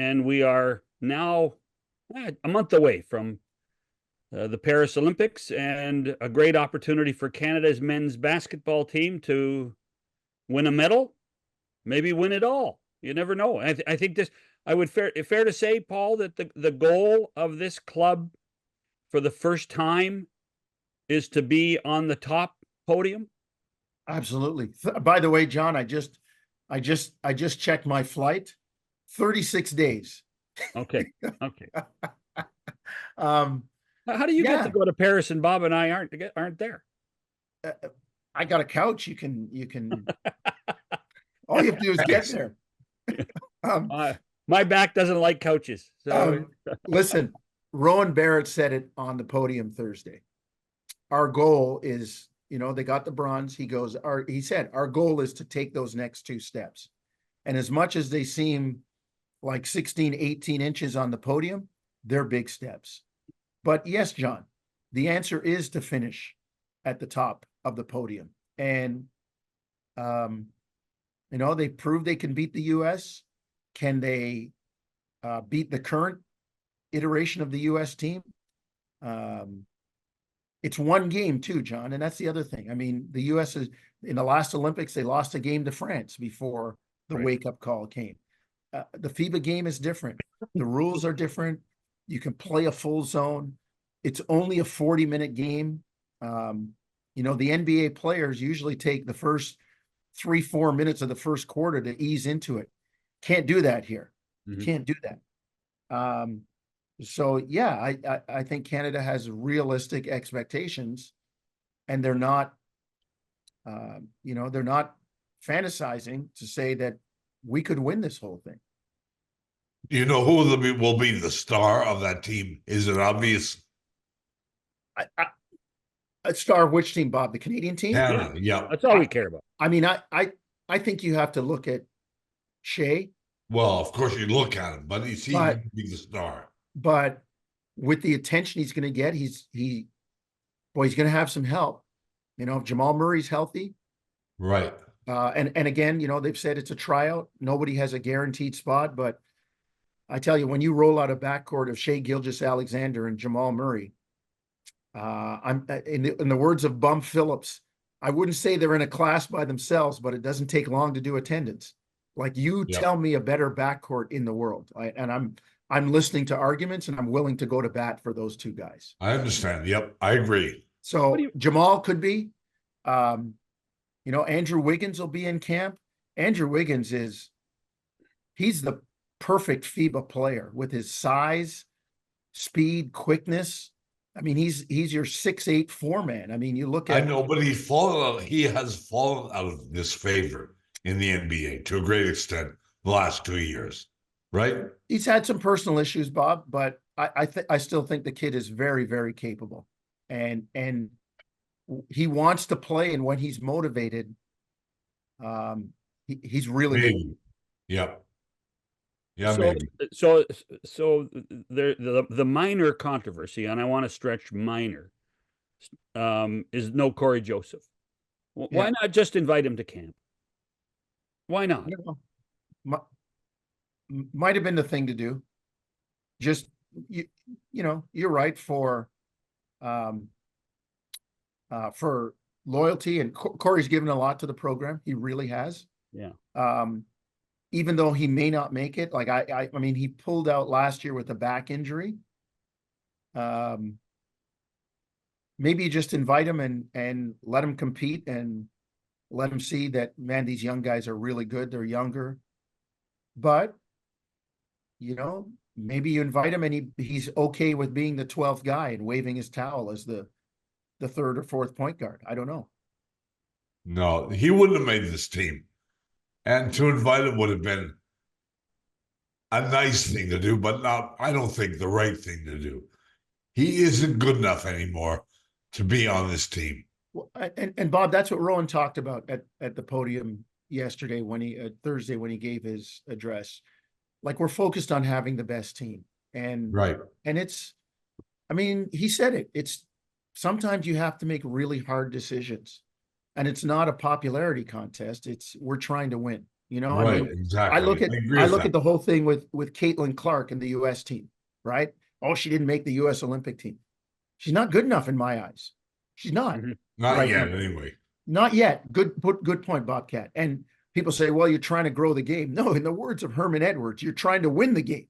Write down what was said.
and we are now a month away from the Paris Olympics, and a great opportunity for Canada's men's basketball team to win a medal, maybe win it all. You never know. I think this. I would fair to say, Paul, that the goal of this club for the first time is to be on the top podium. Absolutely. By the way, John, I just checked my flight. 36 days. Okay. Okay. Um, How do you get yeah, to go to Paris and Bob and I aren't there? I got a couch. You can, all you have to do is get there. Um, My back doesn't like couches. So listen, Rowan Barrett said it on the podium Thursday. Our goal is, they got the bronze. He said, our goal is to take those next two steps. And as much as they seem like 16, 18 inches on the podium, they're big steps. But yes, John, the answer is to finish at the top of the podium. And, they proved they can beat the U.S. Can they beat the current iteration of the U.S. team? It's one game too, John. And that's the other thing. I mean, the U.S. is in the last Olympics, they lost a game to France before the wake-up call came. The FIBA game is different. The rules are different. You can play a full zone. It's only a 40-minute game. The NBA players usually take the first 3-4 minutes of the first quarter to ease into it. Can't do that here. Mm-hmm. Can't do that. So yeah, I think Canada has realistic expectations, and they're not, they're not fantasizing to say that we could win this whole thing. You know who will be the star of that team? Is it obvious? A star of which team, Bob? The Canadian team? Canada, yeah. That's all we care about. I mean, I think you have to look at Shea. Well, of course you look at him, but he's going to be the star. But with the attention he's going to get, he's going to have some help. If Jamal Murray's healthy, right? And again, they've said it's a tryout. Nobody has a guaranteed spot, but I tell you, when you roll out a backcourt of Shea Gilgeous-Alexander and Jamal Murray, I'm in the words of Bum Phillips, I wouldn't say they're in a class by themselves, but it doesn't take long to do attendance. Like, tell me a better backcourt in the world, I'm listening to arguments, and I'm willing to go to bat for those two guys. I understand. Yep, I agree. So Jamal could be, Andrew Wiggins will be in camp. Andrew Wiggins he's the perfect FIBA player with his size, speed, quickness. I mean, he's your 6'8" 4-man. I mean, you look at. I know, but he has fallen out of disfavor in the NBA to a great extent the last 2 years, right? He's had some personal issues, Bob, but I still think the kid is very, very capable, and he wants to play, and when he's motivated, he's really good. Yeah. Yeah, so the minor controversy, and I want to stretch minor, is no Corey Joseph. Why not just invite him to camp? Why not? Might have been the thing to do. Just you're right, for loyalty, and Corey's given a lot to the program. He really has. Yeah. Even though he may not make it, like I mean, he pulled out last year with a back injury. Maybe you just invite him and let him compete, and let him see that, man, these young guys are really good. They're younger, but maybe you invite him and he's okay with being the 12th guy and waving his towel as the third or fourth point guard. I don't know. No, he wouldn't have made this team. And to invite him would have been a nice thing to do, but I don't think the right thing to do. He isn't good enough anymore to be on this team. Well, and Bob, that's what Rowan talked about at the podium yesterday, Thursday, when he gave his address. Like, we're focused on having the best team. And right. And he said it. It's sometimes you have to make really hard decisions. And it's not a popularity contest. We're trying to win. You know, Right, I mean, exactly. I look agree with at that. the whole thing with Caitlin Clark and the U.S. team, right? Oh, she didn't make the U.S. Olympic team. She's not good enough in my eyes. She's not Mhm. Not right yet, now. anyway. Not yet. Good point, Bobcat. And people say, well, you're trying to grow the game. No, in the words of Herman Edwards, you're trying to win the game.